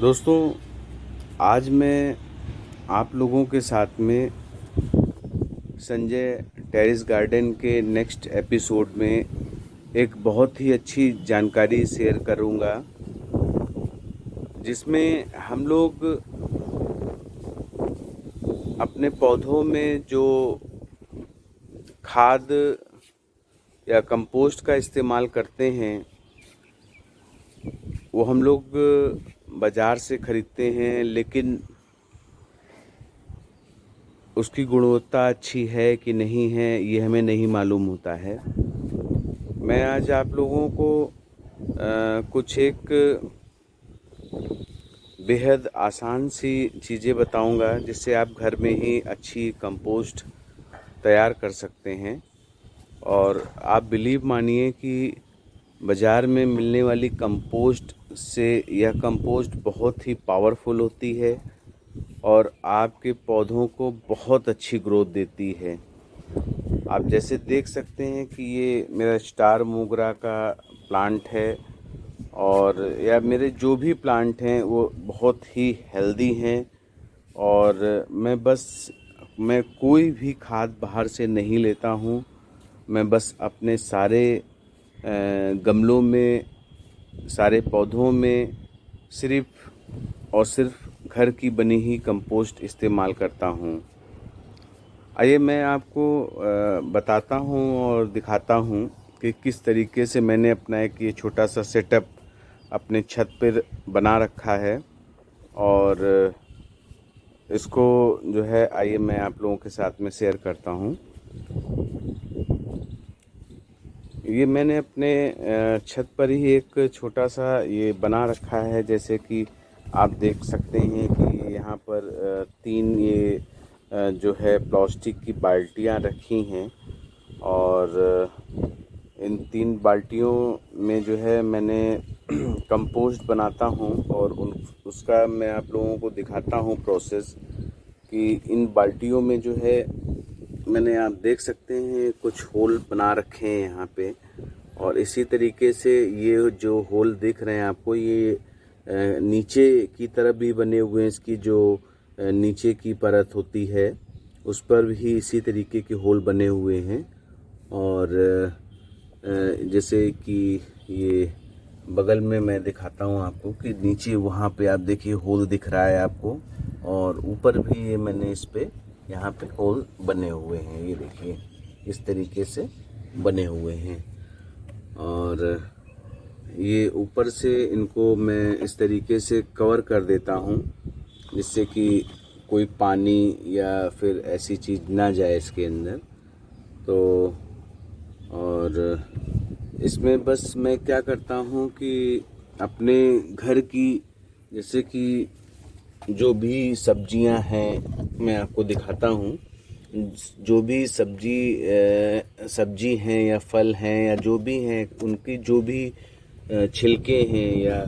दोस्तों, आज मैं आप लोगों के साथ में संजय टेरेस गार्डन के नेक्स्ट एपिसोड में एक बहुत ही अच्छी जानकारी शेयर करूंगा, जिसमें हम लोग अपने पौधों में जो खाद या कंपोस्ट का इस्तेमाल करते हैं वो हम लोग बाज़ार से ख़रीदते हैं, लेकिन उसकी गुणवत्ता अच्छी है कि नहीं है ये हमें नहीं मालूम होता है। मैं आज आप लोगों को कुछ एक बेहद आसान सी चीज़ें बताऊंगा, जिससे आप घर में ही अच्छी कंपोस्ट तैयार कर सकते हैं। और आप बिलीव मानिए कि बाज़ार में मिलने वाली कंपोस्ट से यह कंपोस्ट बहुत ही पावरफुल होती है और आपके पौधों को बहुत अच्छी ग्रोथ देती है। आप जैसे देख सकते हैं कि ये मेरा स्टार मोगरा का प्लांट है, और या मेरे जो भी प्लांट हैं वो बहुत ही हेल्दी हैं। और मैं कोई भी खाद बाहर से नहीं लेता हूँ। मैं बस अपने सारे गमलों में, सारे पौधों में सिर्फ़ और सिर्फ घर की बनी ही कंपोस्ट इस्तेमाल करता हूँ। आइए मैं आपको बताता हूँ और दिखाता हूँ कि किस तरीके से मैंने अपना एक ये छोटा सा सेटअप अपने छत पर बना रखा है। और इसको जो है, आइए मैं आप लोगों के साथ में शेयर करता हूँ। ये मैंने अपने छत पर ही एक छोटा सा ये बना रखा है। जैसे कि आप देख सकते हैं कि यहाँ पर तीन ये जो है प्लास्टिक की बाल्टियाँ रखी हैं, और इन तीन बाल्टियों में जो है मैंने कंपोस्ट बनाता हूँ। और उसका मैं आप लोगों को दिखाता हूँ प्रोसेस, कि इन बाल्टियों में जो है मैंने, आप देख सकते हैं, कुछ होल बना रखे हैं यहाँ पे। और इसी तरीके से ये जो होल दिख रहे हैं आपको, ये नीचे की तरफ भी बने हुए हैं। इसकी जो नीचे की परत होती है उस पर भी इसी तरीके के होल बने हुए हैं। और जैसे कि ये बगल में मैं दिखाता हूँ आपको कि नीचे वहाँ पे आप देखिए होल दिख रहा है आपको, और ऊपर भी ये मैंने इस पे यहाँ पे होल बने हुए हैं। ये देखिए इस तरीके से बने हुए हैं। और ये ऊपर से इनको मैं इस तरीके से कवर कर देता हूँ, जिससे कि कोई पानी या फिर ऐसी चीज़ ना जाए इसके अंदर। तो और इसमें बस मैं क्या करता हूँ कि अपने घर की, जैसे कि जो भी सब्जियां हैं मैं आपको दिखाता हूँ। जो भी सब्जी हैं या फल हैं या जो भी हैं, उनकी जो भी छिलके हैं या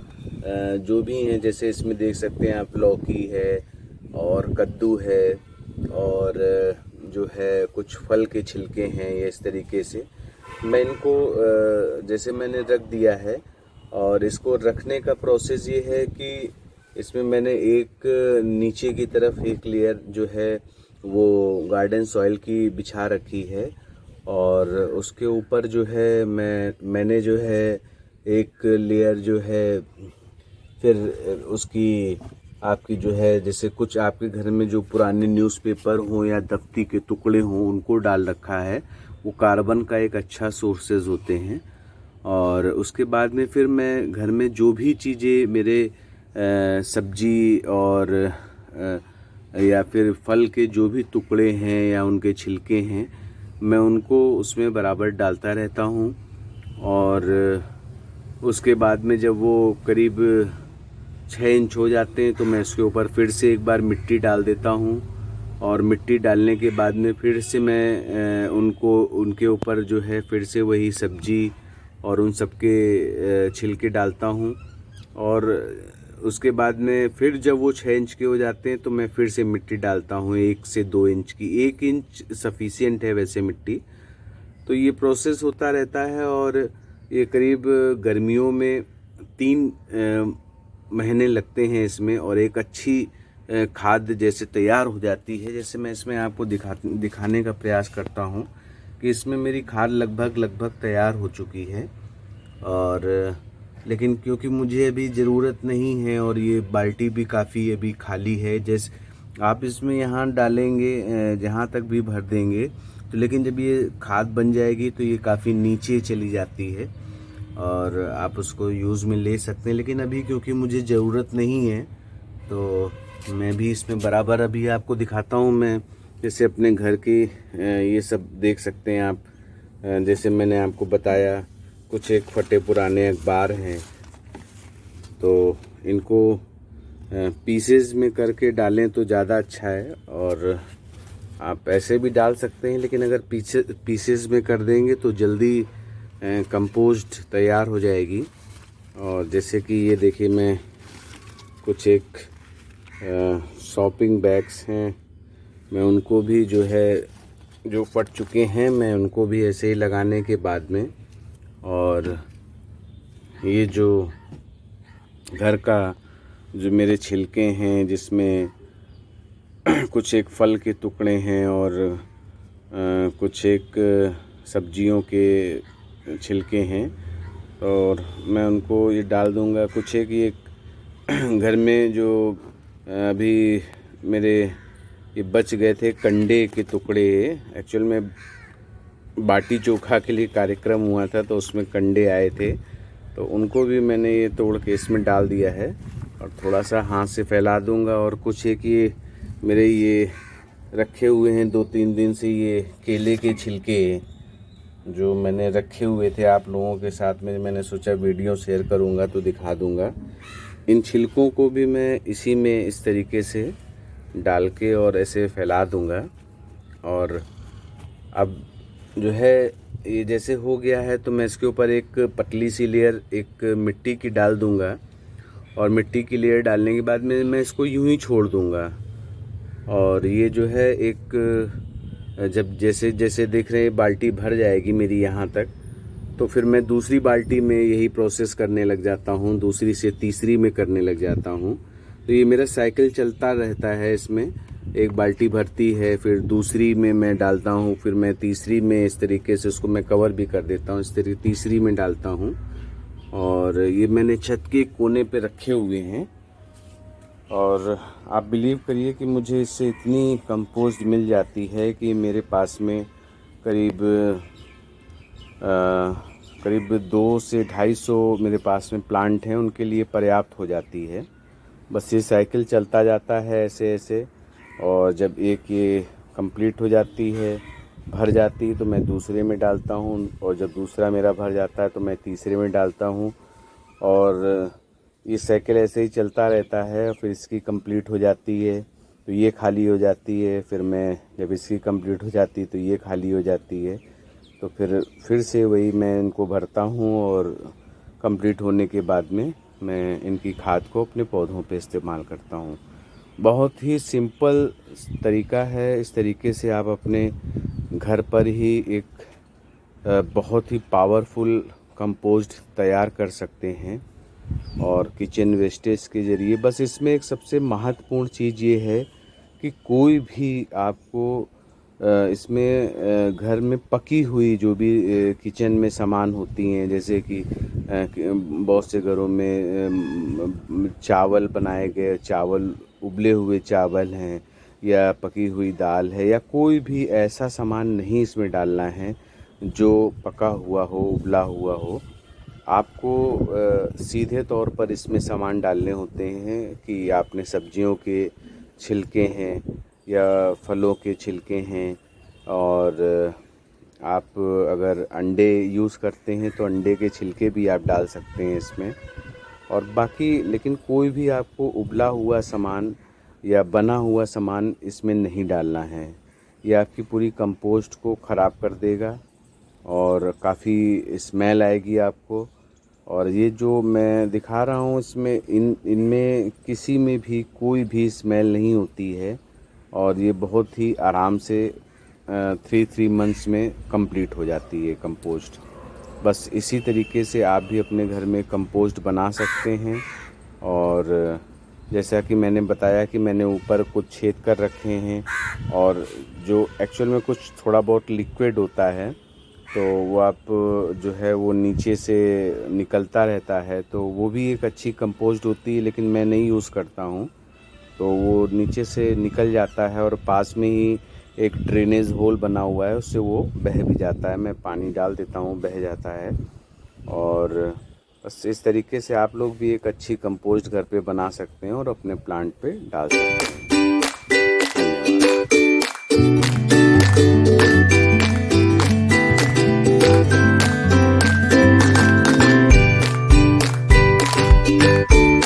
जो भी हैं, जैसे इसमें देख सकते हैं आप, लौकी है और कद्दू है, और जो है कुछ फल के छिलके हैं। ये इस तरीके से मैं इनको जैसे मैंने रख दिया है। और इसको रखने का प्रोसेस ये है कि इसमें मैंने एक नीचे की तरफ एक लेयर जो है वो गार्डन सॉइल की बिछा रखी है, और उसके ऊपर जो है मैंने जो है एक लेयर जो है फिर उसकी आपकी जो है, जैसे कुछ आपके घर में जो पुराने न्यूज़पेपर हों या दफ्ती के टुकड़े हों उनको डाल रखा है। वो कार्बन का एक अच्छा सोर्सेज होते हैं। और उसके बाद में फिर मैं घर में जो भी चीज़ें मेरे सब्जी और या फिर फल के जो भी टुकड़े हैं या उनके छिलके हैं, मैं उनको उसमें बराबर डालता रहता हूँ। और उसके बाद में जब वो करीब 6 इंच हो जाते हैं तो मैं इसके ऊपर फिर से एक बार मिट्टी डाल देता हूँ। और मिट्टी डालने के बाद में फिर से मैं उनके ऊपर जो है फिर से वही सब्जी और उन सब के छिलके डालता हूँ। और उसके बाद में फिर जब वो 6 इंच के हो जाते हैं तो मैं फिर से मिट्टी डालता हूँ 1 से 2 इंच की। 1 इंच सफिशिएंट है वैसे मिट्टी। तो ये प्रोसेस होता रहता है। और ये करीब गर्मियों में 3 महीने लगते हैं इसमें, और एक अच्छी खाद जैसे तैयार हो जाती है। जैसे मैं इसमें आपको दिखाने का प्रयास करता हूँ कि इसमें मेरी खाद लगभग तैयार हो चुकी है। और लेकिन क्योंकि मुझे अभी ज़रूरत नहीं है और ये बाल्टी भी काफ़ी अभी खाली है, जैसे आप इसमें यहाँ डालेंगे जहाँ तक भी भर देंगे तो, लेकिन जब ये खाद बन जाएगी तो ये काफ़ी नीचे चली जाती है और आप उसको यूज़ में ले सकते हैं। लेकिन अभी क्योंकि मुझे ज़रूरत नहीं है तो मैं भी इसमें बराबर अभी आपको दिखाता हूँ। मैं जैसे अपने घर की ये सब देख सकते हैं आप, जैसे मैंने आपको बताया कुछ एक फटे पुराने अखबार हैं, तो इनको पीसेस में करके डालें तो ज़्यादा अच्छा है। और आप ऐसे भी डाल सकते हैं, लेकिन अगर पीसेस में कर देंगे तो जल्दी कंपोस्ट तैयार हो जाएगी। और जैसे कि ये देखिए, मैं कुछ एक शॉपिंग बैग्स हैं, मैं उनको भी जो है जो फट चुके हैं, मैं उनको भी ऐसे ही लगाने के बाद में, और ये जो घर का जो मेरे छिलके हैं जिसमें कुछ एक फल के टुकड़े हैं और कुछ एक सब्जियों के छिलके हैं, और मैं उनको ये डाल दूंगा। कुछ एक ये घर में जो अभी मेरे ये बच गए थे कंडे के टुकड़े, एक्चुअल में बाटी चोखा के लिए कार्यक्रम हुआ था तो उसमें कंडे आए थे, तो उनको भी मैंने ये तोड़ के इसमें डाल दिया है और थोड़ा सा हाथ से फैला दूंगा। और कुछ एक ये मेरे ये रखे हुए हैं 2-3 दिन से, ये केले के छिलके जो मैंने रखे हुए थे आप लोगों के साथ में, मैंने सोचा वीडियो शेयर करूंगा तो दिखा दूंगा। इन छिलकों को भी मैं इसी में इस तरीके से डाल के और ऐसे फैला दूंगा। और अब जो है ये जैसे हो गया है तो मैं इसके ऊपर एक पतली सी लेयर एक मिट्टी की डाल दूंगा, और मिट्टी की लेयर डालने के बाद में मैं इसको यूं ही छोड़ दूंगा। और ये जो है एक जब जैसे जैसे देख रहे हैं बाल्टी भर जाएगी मेरी यहाँ तक, तो फिर मैं दूसरी बाल्टी में यही प्रोसेस करने लग जाता हूँ, दूसरी से तीसरी में करने लग जाता हूँ। तो ये मेरा साइकिल चलता रहता है। इसमें एक बाल्टी भरती है, फिर दूसरी में मैं डालता हूँ, फिर मैं तीसरी में इस तरीके से उसको मैं कवर भी कर देता हूँ, इस तरीके तीसरी में डालता हूँ। और ये मैंने छत के कोने पे रखे हुए हैं, और आप बिलीव करिए कि मुझे इससे इतनी कंपोस्ट मिल जाती है कि मेरे पास में करीब 200 से 250 मेरे पास में प्लांट हैं, उनके लिए पर्याप्त हो जाती है। बस ये साइकिल चलता जाता है ऐसे ऐसे, और जब एक ये कंप्लीट हो जाती है, भर जाती है, तो मैं दूसरे में डालता हूँ, और जब दूसरा मेरा भर जाता है तो मैं तीसरे में डालता हूँ। और ये साइकिल ऐसे ही चलता रहता है। फिर इसकी कंप्लीट हो जाती है तो ये खाली हो जाती है, फिर मैं जब इसकी कंप्लीट हो जाती है तो ये खाली हो जाती है, तो फिर से वही मैं इनको भरता हूँ, और कंप्लीट होने के बाद में मैं इनकी खाद को अपने पौधों पे इस्तेमाल करता हूँ। बहुत ही सिंपल तरीका है। इस तरीके से आप अपने घर पर ही एक बहुत ही पावरफुल कंपोस्ट तैयार कर सकते हैं, और किचन वेस्टेज के ज़रिए। बस इसमें एक सबसे महत्वपूर्ण चीज़ ये है कि कोई भी आपको इसमें घर में पकी हुई जो भी किचन में सामान होती हैं, जैसे कि बहुत से घरों में चावल बनाए गए चावल, उबले हुए चावल हैं, या पकी हुई दाल है, या कोई भी ऐसा सामान नहीं इसमें डालना है जो पका हुआ हो, उबला हुआ हो। आपको सीधे तौर पर इसमें सामान डालने होते हैं कि आपने सब्जियों के छिलके हैं या फलों के छिलके हैं, और आप अगर अंडे यूज़ करते हैं तो अंडे के छिलके भी आप डाल सकते हैं इसमें। और बाकी लेकिन कोई भी आपको उबला हुआ सामान या बना हुआ सामान इसमें नहीं डालना है। ये आपकी पूरी कंपोस्ट को ख़राब कर देगा और काफ़ी स्मेल आएगी आपको। और ये जो मैं दिखा रहा हूँ इसमें इनमें किसी में भी कोई भी स्मेल नहीं होती है, और ये बहुत ही आराम से 3 मंथ्स में कंप्लीट हो जाती है कंपोस्ट। बस इसी तरीके से आप भी अपने घर में कंपोस्ट बना सकते हैं और जैसा कि मैंने बताया कि मैंने ऊपर कुछ छेद कर रखे हैं और जो एक्चुअल में कुछ थोड़ा बहुत लिक्विड होता है तो वो आप जो है वो नीचे से निकलता रहता है, तो वो भी एक अच्छी कंपोस्ट होती है, लेकिन मैं नहीं यूज़ करता हूँ। तो वो नीचे से निकल जाता है और पास में ही एक ड्रेनेज होल बना हुआ है, उससे वो बह भी जाता है। मैं पानी डाल देता हूँ, बह जाता है। और बस इस तरीके से आप लोग भी एक अच्छी कंपोस्ट घर पे बना सकते हैं और अपने प्लांट पे डाल सकते हैं।